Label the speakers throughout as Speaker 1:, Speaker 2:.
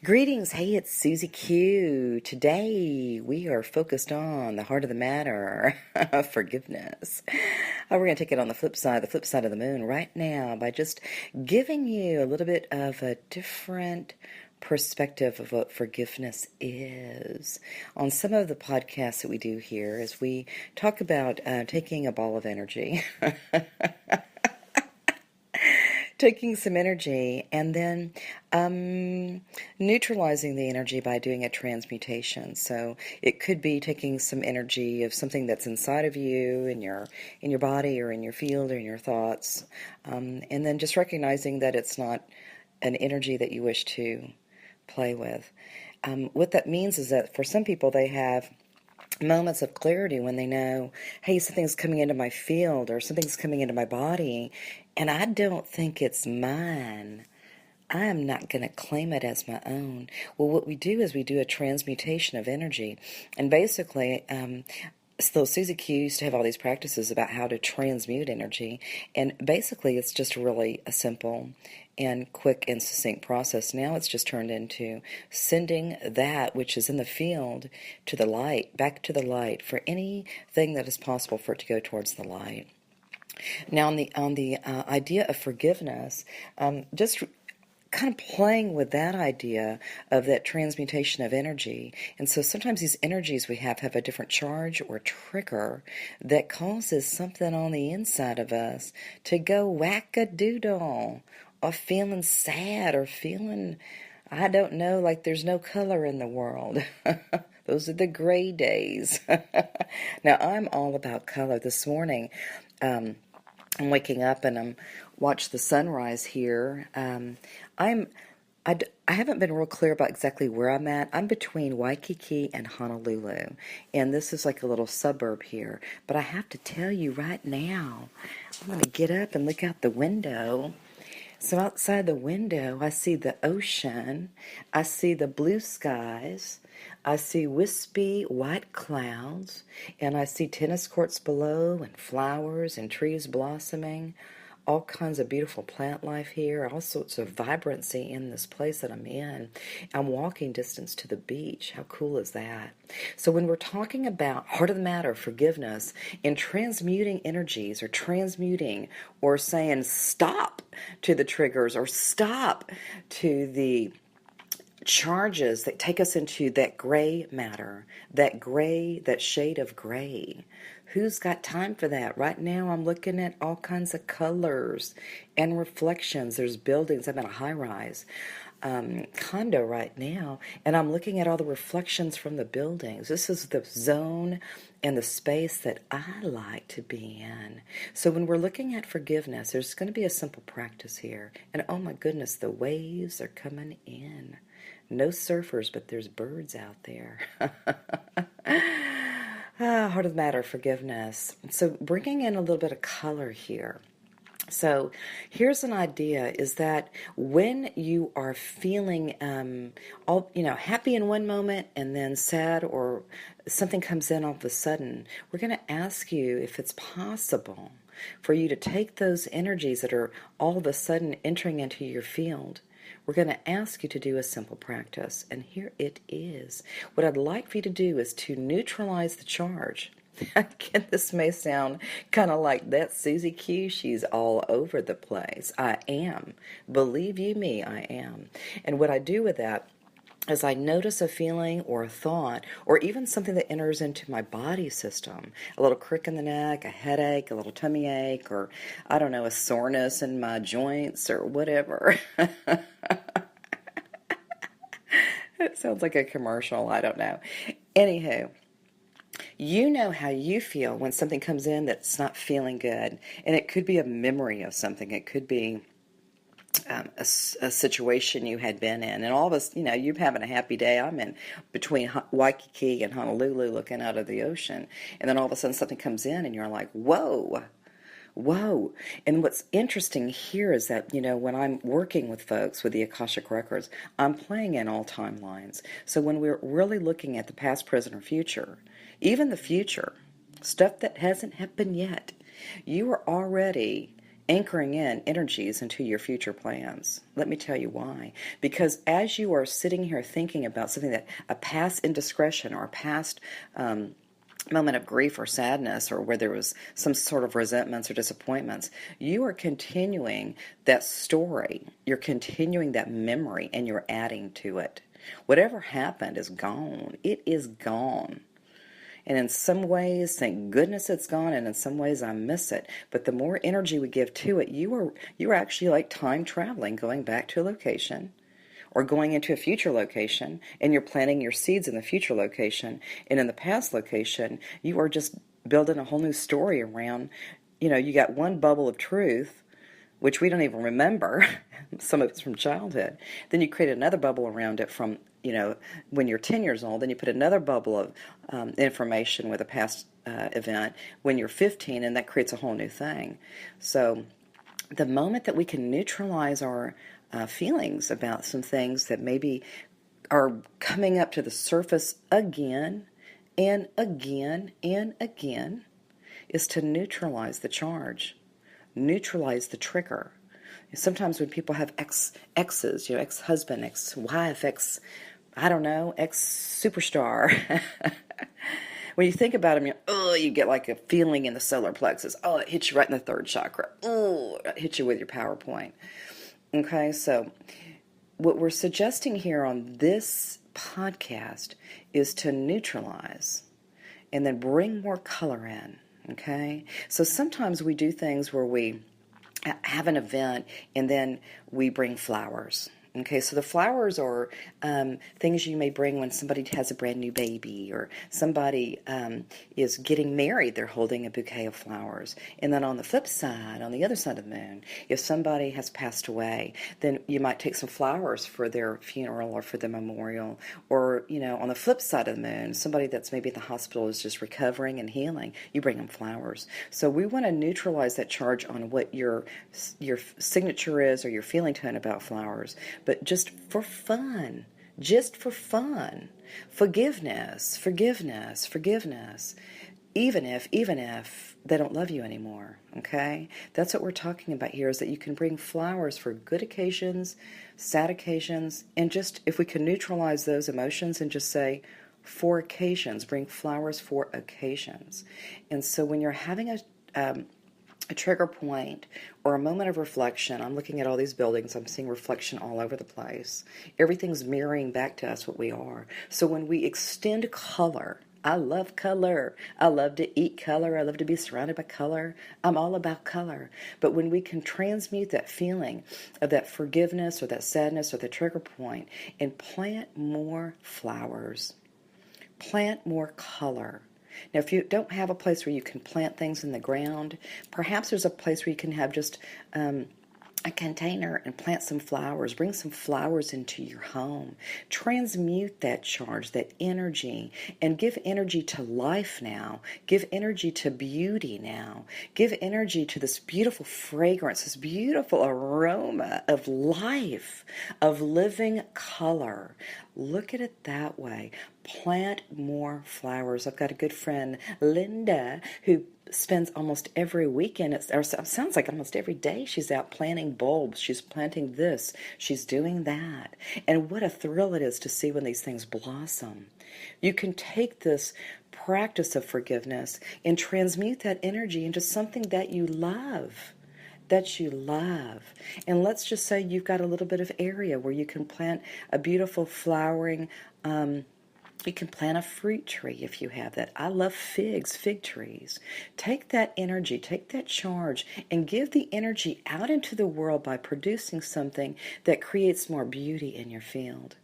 Speaker 1: Greetings, hey, it's Susie Q. Today we are focused on the heart of the matter, forgiveness. We're going to take it on the flip side of the moon right now by just giving you a little bit of a different perspective of what forgiveness is. On some of the podcasts that we do here, as we talk about taking a ball of energy, taking some energy and then neutralizing the energy by doing a transmutation. So it could be taking some energy of something that's inside of you, in your body or in your field or in your thoughts, and then just recognizing that it's not an energy that you wish to play with. What that means is that for some people they have moments of clarity when they know, hey, something's coming into my field or something's coming into my body, and I don't think it's mine. I am not going to claim it as my own. Well, what we do is we do a transmutation of energy. And basically, so Susie Q used to have all these practices about how to transmute energy. And basically, it's just really a simple and quick and succinct process. Now it's just turned into sending that which is in the field to the light, back to the light, for anything that is possible for it to go towards the light. Now, on the idea of forgiveness, just kind of playing with that idea of that transmutation of energy. And so sometimes these energies we have a different charge or trigger that causes something on the inside of us to go whack-a-doodle, or feeling sad, or feeling, I don't know, like there's no color in the world. Those are the gray days. Now, I'm all about color. This morning, I'm waking up and I'm watch the sunrise here. I haven't been real clear about exactly where I'm at. I'm between Waikiki and Honolulu, and this is like a little suburb here. But I have to tell you right now, I'm going to get up and look out the window. So outside the window, I see the ocean, I see the blue skies, I see wispy white clouds, and I see tennis courts below and flowers and trees blossoming, all kinds of beautiful plant life here, all sorts of vibrancy in this place that I'm in. I'm walking distance to the beach. How cool is that? So when we're talking about heart of the matter, forgiveness, and transmuting energies, or transmuting, or saying stop to the triggers, or stop to the charges that take us into that gray matter, that shade of gray. Who's got time for that? Right now I'm looking at all kinds of colors and reflections. There's buildings. I'm in a high-rise condo right now, and I'm looking at all the reflections from the buildings. This is the zone and the space that I like to be in. So when we're looking at forgiveness, there's going to be a simple practice here. And oh my goodness, the waves are coming in. No surfers, but there's birds out there. Heart of the matter, forgiveness. So bringing in a little bit of color here. So here's an idea, is that when you are feeling happy in one moment and then sad, or something comes in all of a sudden, we're going to ask you if it's possible for you to take those energies that are all of a sudden entering into your field. We're going to ask you to do a simple practice, and here it is. What I'd like for you to do is to neutralize the charge. Again, this may sound kind of like that Susie Q. She's all over the place. I am. Believe you me, I am. And what I do with that is I notice a feeling or a thought, or even something that enters into my body system, a little crick in the neck, a headache, a little tummy ache, or I don't know, a soreness in my joints or whatever. It sounds like a commercial, I don't know. Anywho, you know how you feel when something comes in that's not feeling good, and it could be a memory of something. It could be a situation you had been in, and all of us, you're having a happy day. I'm in between Waikiki and Honolulu looking out of the ocean, and then all of a sudden something comes in and you're like, whoa. And what's interesting here is that, when I'm working with folks with the Akashic Records, I'm playing in all timelines. So when we're really looking at the past, present, or future, even the future, stuff that hasn't happened yet, you are already anchoring in energies into your future plans. Let me tell you why. Because as you are sitting here thinking about something that a past indiscretion or a past moment of grief or sadness, or where there was some sort of resentments or disappointments, you are continuing that story. You're continuing that memory, and you're adding to it. Whatever happened is gone. It is gone. And in some ways, thank goodness it's gone, and in some ways I miss it. But the more energy we give to it, you are actually like time traveling, going back to a location or going into a future location, and you're planting your seeds in the future location. And in the past location, you are just building a whole new story around, you got one bubble of truth, which we don't even remember. Some of it's from childhood. Then you create another bubble around it from, when you're 10 years old. Then you put another bubble of information with a past event when you're 15, and that creates a whole new thing. So the moment that we can neutralize our feelings about some things that maybe are coming up to the surface again and again and again is to neutralize the charge, neutralize the trigger. Sometimes when people have exes, ex-husband, ex-wife, ex-superstar, when you think about them, you get like a feeling in the solar plexus. Oh, it hits you right in the third chakra. Oh, it hits you with your PowerPoint. Okay, so what we're suggesting here on this podcast is to neutralize and then bring more color in, okay? So sometimes we do things where we have an event and then we bring flowers. Okay, so the flowers are things you may bring when somebody has a brand new baby, or somebody is getting married. They're holding a bouquet of flowers. And then on the flip side, on the other side of the moon, if somebody has passed away, then you might take some flowers for their funeral or for the memorial. Or, on the flip side of the moon, somebody that's maybe in the hospital is just recovering and healing, you bring them flowers. So we want to neutralize that charge on what your signature is or your feeling tone about flowers. But just for fun, forgiveness, even if they don't love you anymore, okay? That's what we're talking about here, is that you can bring flowers for good occasions, sad occasions, and just if we can neutralize those emotions and just say, for occasions, bring flowers for occasions. And so when you're having a trigger point or a moment of reflection, I'm looking at all these buildings, I'm seeing reflection all over the place. Everything's mirroring back to us what we are. So when we extend color, I love color. I love to eat color. I love to be surrounded by color. I'm all about color. But when we can transmute that feeling of that forgiveness or that sadness or the trigger point and plant more flowers, plant more color. Now, if you don't have a place where you can plant things in the ground, perhaps there's a place where you can have just a container and plant some flowers. Bring some flowers into your home. Transmute that charge, that energy, and give energy to life now. Give energy to beauty now. Give energy to this beautiful fragrance, this beautiful aroma of life, of living color. Look at it that way. Plant more flowers. I've got a good friend, Linda, who spends almost every weekend, or sounds like almost every day, she's out planting bulbs. She's planting this. She's doing that. And what a thrill it is to see when these things blossom. You can take this practice of forgiveness and transmute that energy into something that you love. And let's just say you've got a little bit of area where you can plant a beautiful flowering, you can plant a fruit tree if you have that. I love fig trees. Take that energy, take that charge, and give the energy out into the world by producing something that creates more beauty in your field.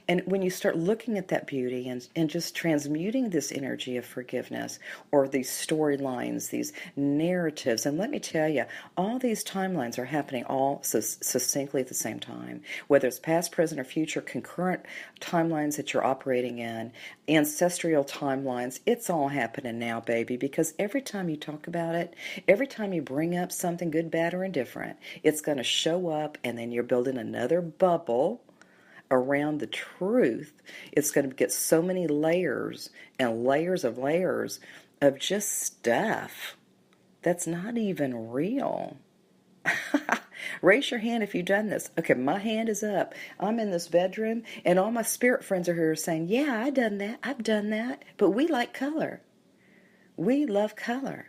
Speaker 1: And when you start looking at that beauty and just transmuting this energy of forgiveness, or these storylines, these narratives, and let me tell you, all these timelines are happening all succinctly at the same time, whether it's past, present, or future, concurrent timelines that you're operating in, ancestral timelines, it's all happening now, baby, because every time you talk about it, every time you bring up something good, bad, or indifferent, it's going to show up, and then you're building another bubble around the truth. It's going to get so many layers and layers of just stuff that's not even real. Raise your hand if you've done this. Okay, my hand is up. I'm in this bedroom, and all my spirit friends are here saying, yeah, I've done that. I've done that. But we like color. We love color.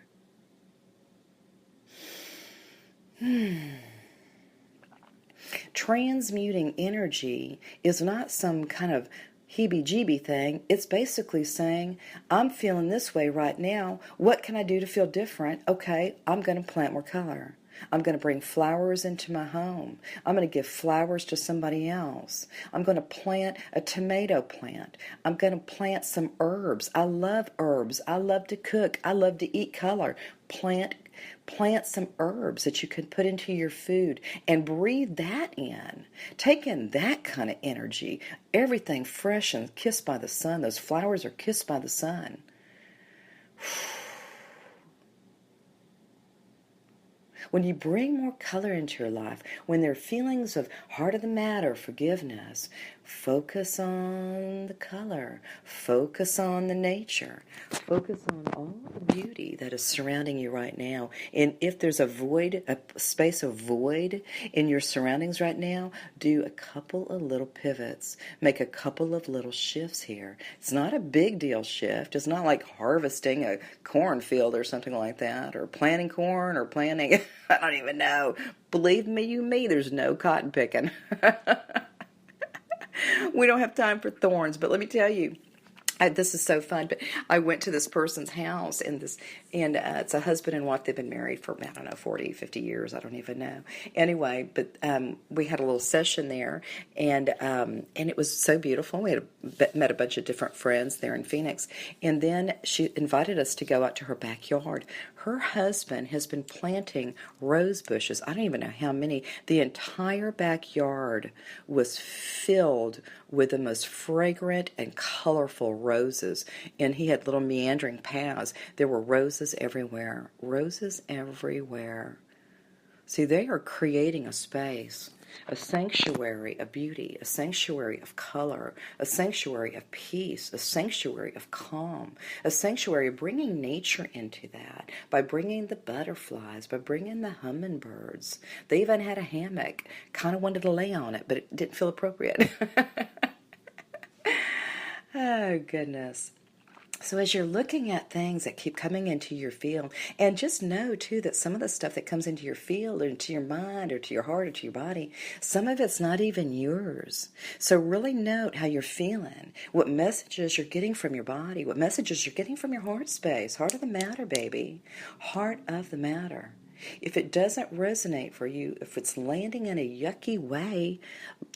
Speaker 1: Transmuting energy is not some kind of heebie-jeebie thing. It's basically saying, I'm feeling this way right now. What can I do to feel different? Okay, I'm going to plant more color. I'm going to bring flowers into my home. I'm going to give flowers to somebody else. I'm going to plant a tomato plant. I'm going to plant some herbs. I love herbs. I love to cook. I love to eat color. Plant some herbs that you can put into your food and breathe that in. Take in that kind of energy. Everything fresh and kissed by the sun. Those flowers are kissed by the sun. When you bring more color into your life, when there are feelings of heart of the matter, forgiveness, focus on the color, focus on the nature, focus on all the beauty that is surrounding you right now. And if there's a void, a space of void in your surroundings right now, do a couple of little pivots. Make a couple of little shifts here. It's not a big deal shift. It's not like harvesting a cornfield or something like that, or planting corn or planting, I don't even know. Believe me, there's no cotton picking. We don't have time for thorns, but let me tell you, this is so fun, but I went to this person's house, and it's a husband and wife. They've been married for, I don't know, 40, 50 years. I don't even know. Anyway, but we had a little session there, and it was so beautiful. We met a bunch of different friends there in Phoenix, and then she invited us to go out to her backyard. Her husband has been planting rose bushes. I don't even know how many. The entire backyard was filled with the most fragrant and colorful roses. And he had little meandering paths. There were roses everywhere. Roses everywhere. See, they are creating a space, a sanctuary of beauty, a sanctuary of color, a sanctuary of peace, a sanctuary of calm, a sanctuary of bringing nature into that, by bringing the butterflies, by bringing the hummingbirds. They even had a hammock. Kind of wanted to lay on it, but it didn't feel appropriate. Oh, goodness. So as you're looking at things that keep coming into your field, and just know, too, that some of the stuff that comes into your field or into your mind or to your heart or to your body, some of it's not even yours. So really note how you're feeling, what messages you're getting from your body, what messages you're getting from your heart space. Heart of the matter, baby. Heart of the matter. If it doesn't resonate for you, if it's landing in a yucky way,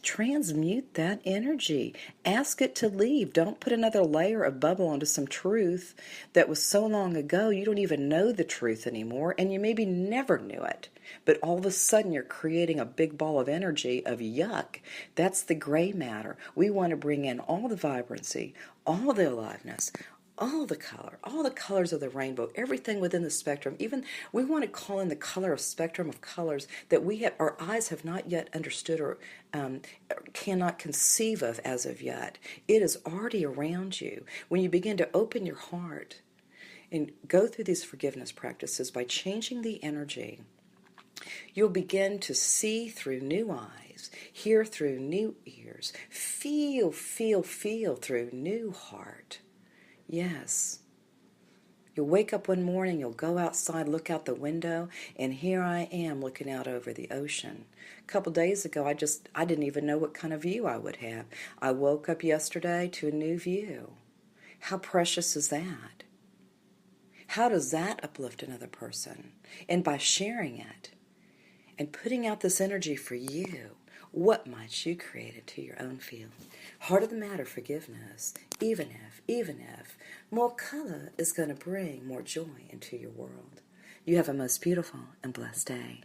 Speaker 1: transmute that energy. Ask it to leave. Don't put another layer of bubble onto some truth that was so long ago you don't even know the truth anymore, and you maybe never knew it. But all of a sudden you're creating a big ball of energy of yuck. That's the gray matter. We want to bring in all the vibrancy, all the aliveness, all the color, all the colors of the rainbow, everything within the spectrum. Even we want to call in the color of spectrum of colors that our eyes have not yet understood or cannot conceive of as of yet. It is already around you. When you begin to open your heart and go through these forgiveness practices by changing the energy, you'll begin to see through new eyes, hear through new ears, feel through new heart. Yes. You'll wake up one morning, you'll go outside, look out the window, and here I am looking out over the ocean. A couple days ago, I didn't even know what kind of view I would have. I woke up yesterday to a new view. How precious is that? How does that uplift another person? And by sharing it and putting out this energy for you, what might you create into your own field? Heart of the matter, forgiveness, even if more color is going to bring more joy into your world. You have a most beautiful and blessed day.